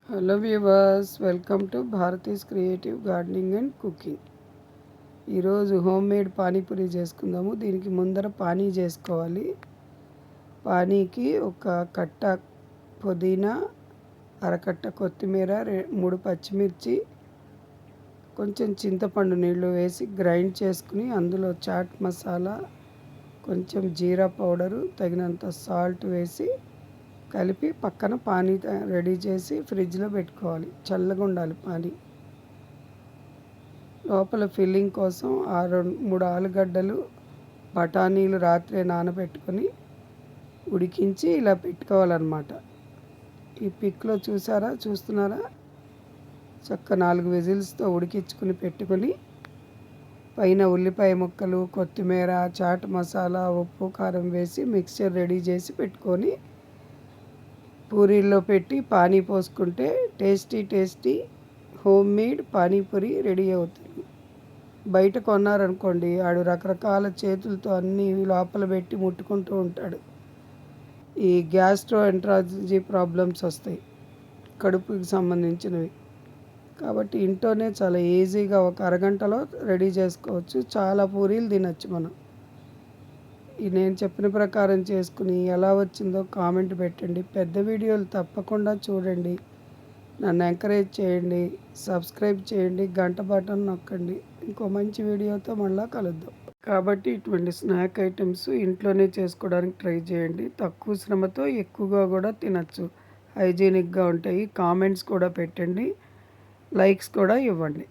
Hello viewers, welcome to Bharati's creative gardening and cooking. ఈరోజు home made panipuri చేసుకుందాము. దీనికి ముందర పానీ చేసుకోవాలి. పానీకి ఒక కట్ట పుదీనా, అరకట్ట కొత్తిమీర, 3 పచ్చిమిర్చి, కొంచెం చింతపండు నీళ్ళు వేసి గ్రైండ్ చేసుకుని అందులో చాట్ మసాలా, కొంచెం జీరా పౌడరు, తగినంత సాల్ట్ వేసి కలిపి పక్కన పానీ రెడీ చేసి ఫ్రిడ్జ్లో పెట్టుకోవాలి. చల్లగా ఉండాలి పానీ. లోపల ఫిల్లింగ్ కోసం 3 ఆలుగడ్డలు, బఠానీలు రాత్రే నానబెట్టుకొని ఉడికించి ఇలా పెట్టుకోవాలన్నమాట. ఈ పిక్లో చూస్తున్నారా? చక్క 4 విజిల్స్తో ఉడికించుకుని పెట్టుకొని పైన ఉల్లిపాయ ముక్కలు, కొత్తిమీర, చాట్ మసాలా, ఉప్పు, కారం వేసి మిక్చర్ రెడీ చేసి పెట్టుకొని పూరీల్లో పెట్టి పానీ పోసుకుంటే tasty home made panipuri ready అవుతుంది. బయట కొన్నారనుకోండి, ఆడు రకరకాల చేతులతో అన్నీ లోపల పెట్టి ముట్టుకుంటూ ఉంటాడు. ఈ గ్యాస్ట్రో ఎంట్రాలజీ ప్రాబ్లమ్స్ వస్తాయి, కడుపుకి సంబంధించినవి. కాబట్టి ఇంట్లోనే చాలా ఈజీగా ఒక అరగంటలో రెడీ చేసుకోవచ్చు. చాలా పూరీలు తినచ్చు మనం. నేను చెప్పిన ప్రకారం చేసుకుని ఎలా వచ్చిందో కామెంట్ పెట్టండి. పెద్ద వీడియోలు తప్పకుండా చూడండి. నన్ను ఎంకరేజ్ చేయండి, సబ్స్క్రైబ్ చేయండి, గంట బటన్ నొక్కండి. ఇంకో మంచి వీడియోతో మళ్ళీ కలుద్దాం. కాబట్టి ఇటువంటి స్నాక్ ఐటమ్స్ ఇంట్లోనే చేసుకోవడానికి ట్రై చేయండి. తక్కువ శ్రమతో ఎక్కువగా కూడా తినచ్చు. హైజీనిక్గా ఉంటాయి. కామెంట్స్ కూడా పెట్టండి, లైక్స్ కూడా ఇవ్వండి.